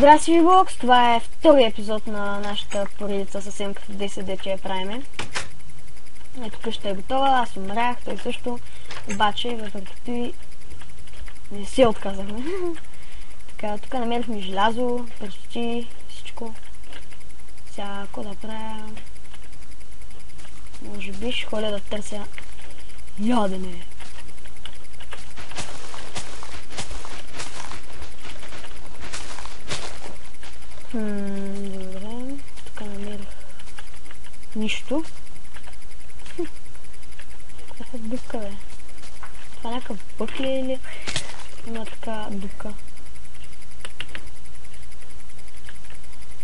Здрасти, Вивокс! Това е втори епизод на нашата поредица с МК 10, дете я правиме. Ето къща е готова, аз умрях, той също. Обаче, въпреки той, не се отказахме. Така, тук намерихме желязо, пръстоти, всичко. Сега, какво да правя? Може би ще ходя да търся ядене. Добре, тук намерих нищо. Каква е дупка, бе? Това някакъв бък ли е или има така дупка?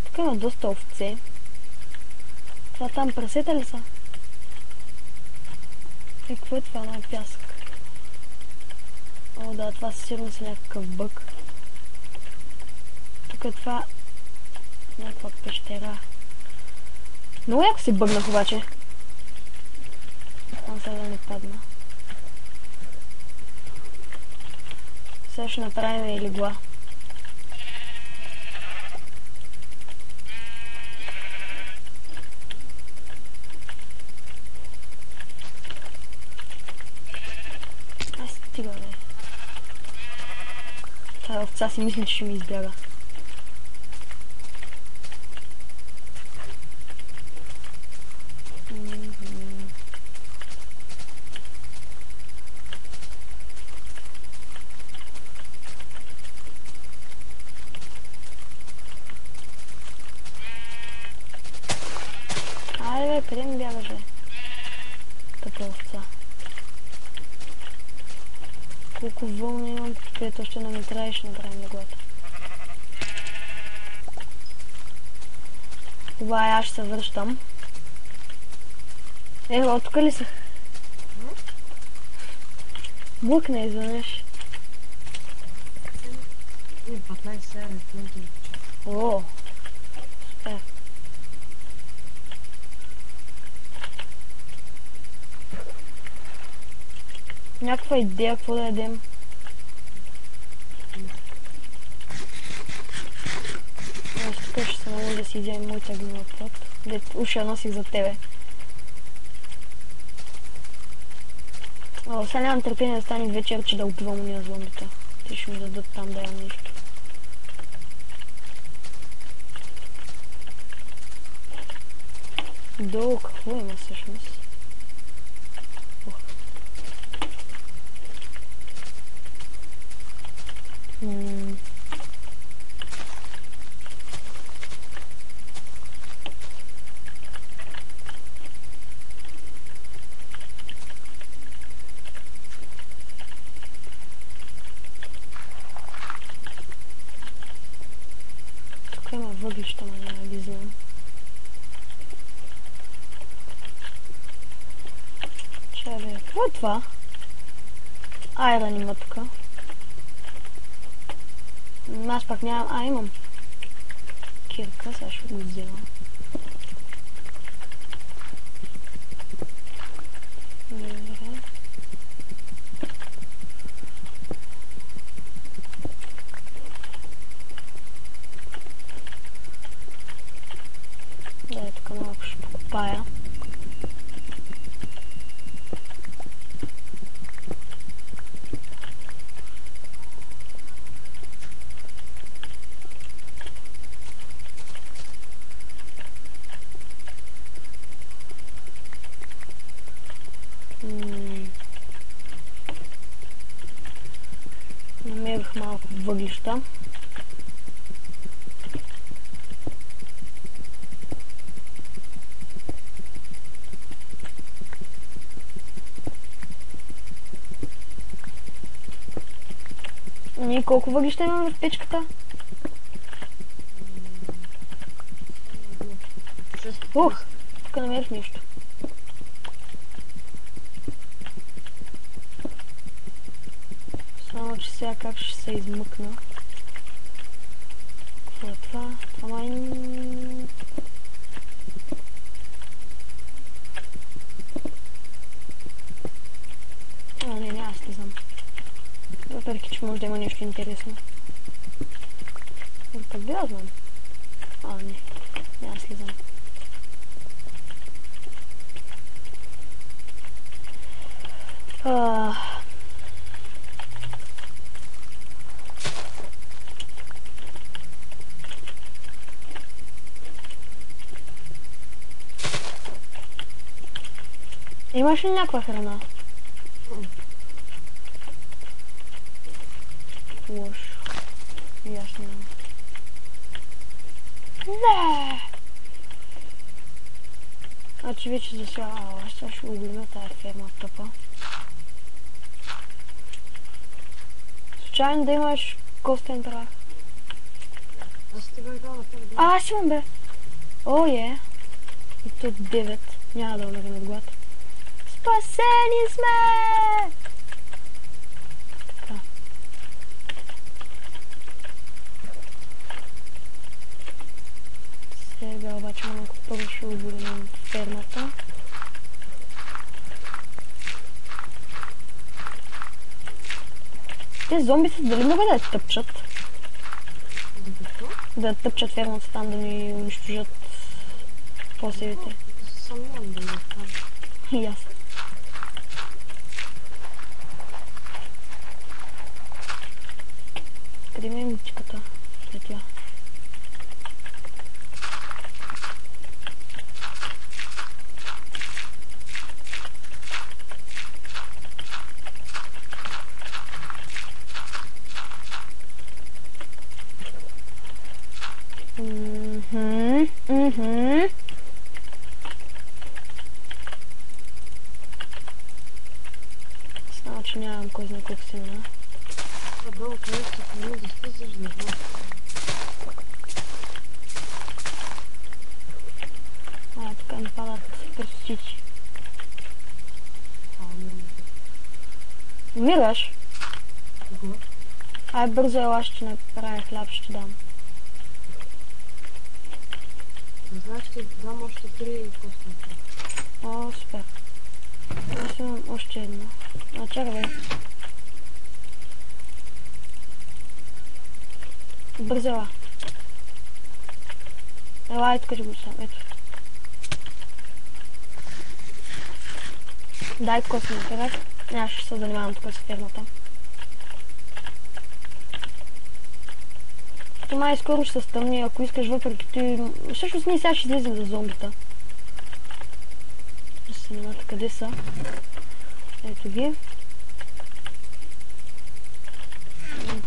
Тук има доста овце. Това там прасета ли са? И какво е това? На пясък. О, да, това сигурно са някакъв бък. Тук е това някаква пещера. Много яко си бъгнах обаче. Там сега да не падна. Сега ще направим и легла. Ай, стига, бе. Тая овца си мисли, че ще ми избяга. Айде, бе, къде ми бягаш, бе? Тъпа овца. Колко вълна имам, където още не ми трябва и ще направим леглата. Това аз ще се връщам. От тук ли са? Блъкна изведнъж. 15-7 минути. О, супер. Някаква идея, какво да ядем? Аз тук ще се наложи да си вземем моята гнила плът. Уж я носих за тебе. О, сега нямам търпение да стане вечер, че да убивам уния зомбита. Те ще ми дадат там да ям нещо. Долу какво има всъщност? Тук има въглища, но няма ги знам. Бе, какво е това? Айрон има тук. Аз пак нямам... имам кирка, сега ще го вземам. Добре. Да, тук малко ще покопая. Намерих малко въглища. Ние колко въглища имаме в печката? Ух! Тук намерих нещо. Само че сега как ще се измъкна. Какво е това? Това май... не, аз не знам. Въпреки че може да има нещо интересно. Къде Я знам. Не. Няма слизам. Имаш ли някаква храна? Лошо. И аз нямам. Не! Значи вече засяга. Аз сега ще огледна тая ферма тъпа. Случайно да имаш костен прах? Аз те бях дал на тебе. Аз имам бе! О, е! И тук 9. Няма да умрем от глад. Спасени сме! Така. Сега обаче малко първо ще огледам фермата. Те зомбите дали могат да я тъпчат? Да тъпчат фермата там, да ни унищожат посевите. Съмнявам да го кажа. И аз. Къде ми е мутиката? Е тя. Значи нямам кой знае колко семена. Долу, къде ще храни да слизаш, не знам. Тук ми падат пръстици. Умираш? Кого? Ай, бързо ела, ще направя хляб, ще дам. Не знаеш, ще дам още 3 костенки. О, супер. Аз имам още едно. Чакай бе. Бързо ела. Ела, ето къде го сам. Ето. Дай костен прах. Аз ще се занимавам тук с фермата. То май скоро ще се стъмни, ако искаш въпреки ти... Всъщност ние сега ще излезем за зомбита. Да се снимат къде са. Ето ги.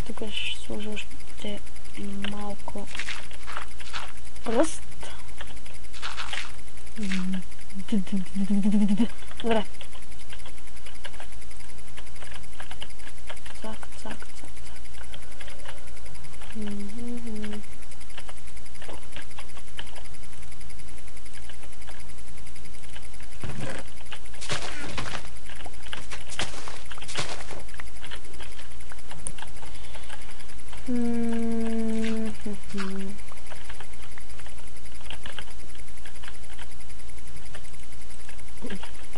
Тук ще сложа още малко пръст. Добре. Цак, цак, цак, цак.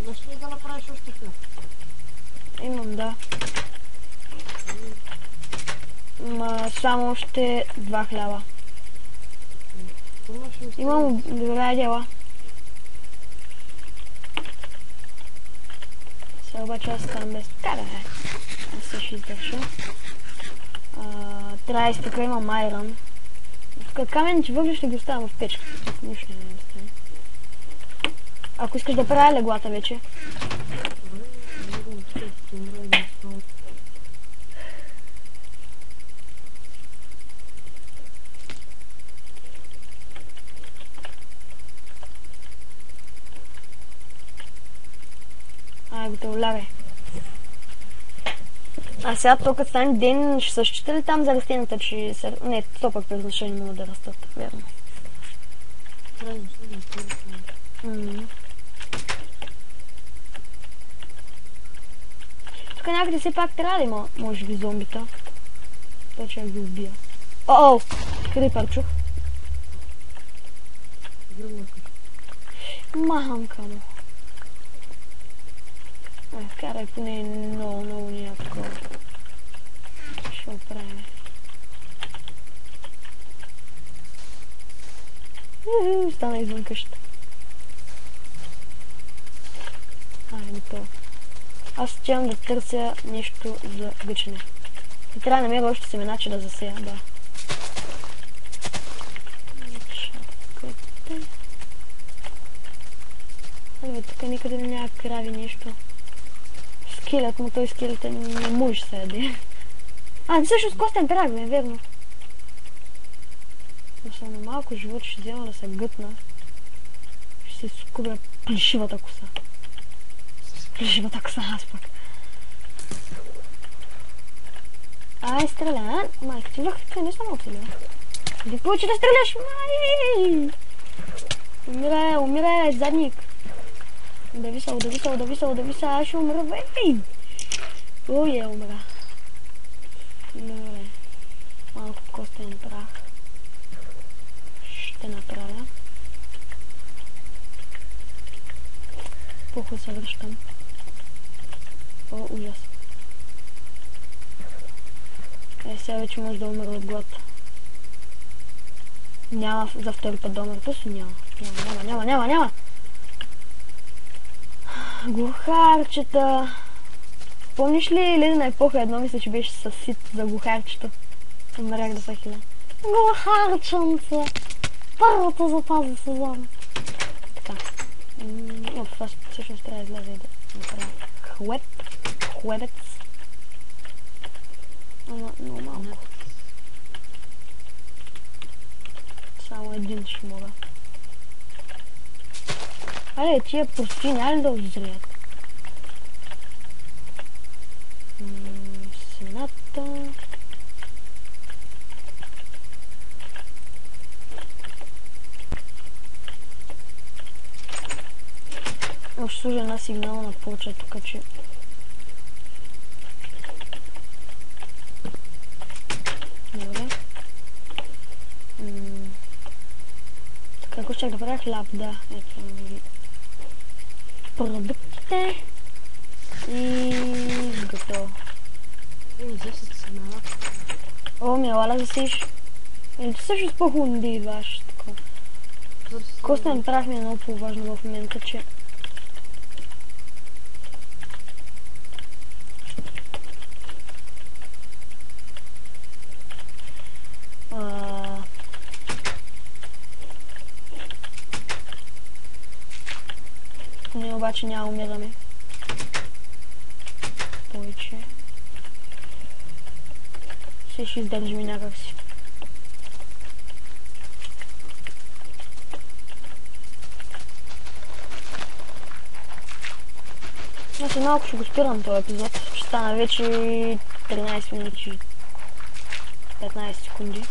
Имаш ли да направиш още хляб? Имам, да. Само още 2 хляба. Имам добра дела. Сега обаче аз ставам без така. Аз се ще издържа. Трябва да изтъка, имам айрон. Тук каменните въглища ще ги оставям в печката. Нищо не стане. Ако искаш да правя леглата вече. Готово, лягай. А сега то като стане ден, ще се счита ли там за растенията, че се... Не, то пък през нощта не могат да растат, верно. Тук някъде все пак трябва да има, може би, зомбита. Той ще ги убия. О-о! Крипър чух. Махамка му. Карай поне много няма такова. Ще оправим. Стана извън къщата. Айде то. Аз отивам да търся нещо за гъчене. И трябва да намеря още семена, че да засея, да. Чакайте. Абе, тук никъде няма крави нещо. Скелет, но той скелет не може се яде. Всъщност костен прах, бе, верно. Но съм на малко живот, ще взема да се гътна. Ще се скубя плешивата коса. Плешивата коса, аз пак. Ай, стреля, майка ти върхка, не съм оцелила. Ди получи да стреляш, май! Умирай, задник. Удави се, аз ще умра, бей! Умра. Добре. Малко костен прах. Ще направя. Похуй се връщам. О, ужас. Сега вече може да умра от глад. Няма за втори път да умра, точно няма. Няма. Глухарчета. Помниш ли Ледена епоха едно, мисля, че беше със сит за глухарчето. Умрях да се хиля. Глухарченце! Първото за тази сезон. Така. Това всъщност трябва да излезе и да направя хлебец. Ама много малко. Само един ще мога. Аре, тия прости няма ли да озреят? Семената. Ще служа една сигнална плоча тук, че... Добре. Така, ако ще да правя хляб, да. Ето ви продуктите. И готово. О, милала засиш. Ето също по-хубаво да идваш. Костен прах ми е много по-важно в момента, че... Ние обаче няма умираме. Повече. Ще издържим и някакси. Аз малко ще го спирам този епизод. Ще стана вече 13 минути 15 секунди.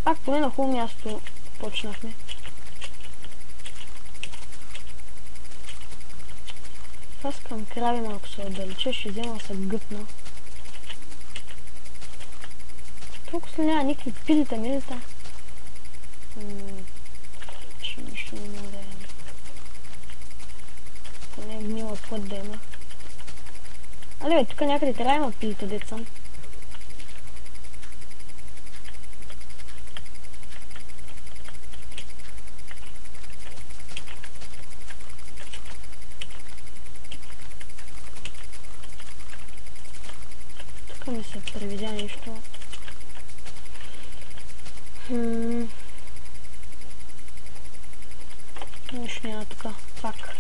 Пак поне на хубаво място почнахме. Аз към крави малко се отдалеча, ще взема да се гътна. Толкова ли няма никакви пилита. Че нищо не мога да ям. Поне гнила плът да има. Але бе, тук някъде трябва има пилита, деца. Ми се превидя нещо. Нищо няма тук. Пак.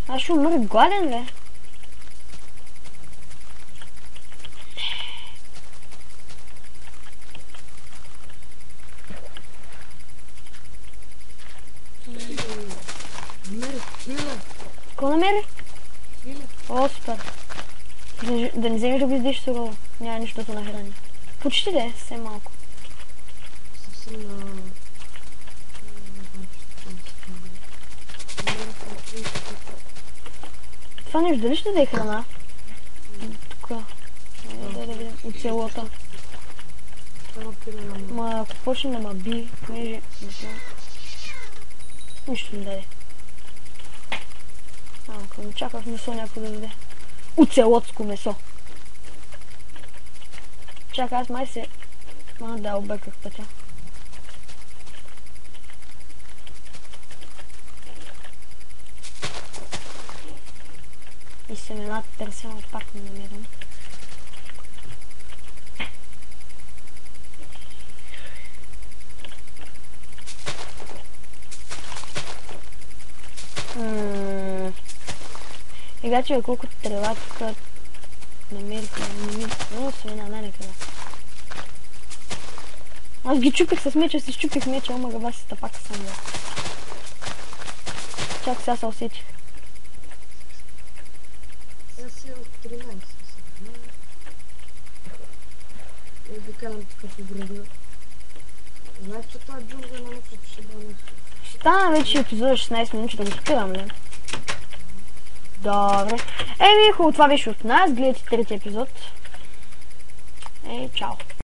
Аз ще умра гладен, бе. Какво намери? О, супер. Да не вземеш да го издиш сурово. Няма нищо да се нахрани. Почти да е, съвсем малко. Това нещо дали ще да е храна? Тук. Да видим. От селото. Ма ако почне да ма би, понеже не знам. Нищо не даде. Ако не чаках мисъл някой да даде. оцелотско месо. Чакай, аз май се... да, обърках пътя. И семената търся, но пак не намирам. Сега, че колкото трева тук намерих, много свина, най-накрая. Аз ги чупих с меча, си щупих меча, ама гъба си стъпака съм я. Чак сега се усетих. Сега си от 13 сега. И ви карам тук по града. Знаеш, че това джунгла на науката ще бъде нещо. Стана вече епизода 16 минути да го спирам, не? Добре. Еми, хубаво, това беше от нас. Гледайте трети епизод. Чао.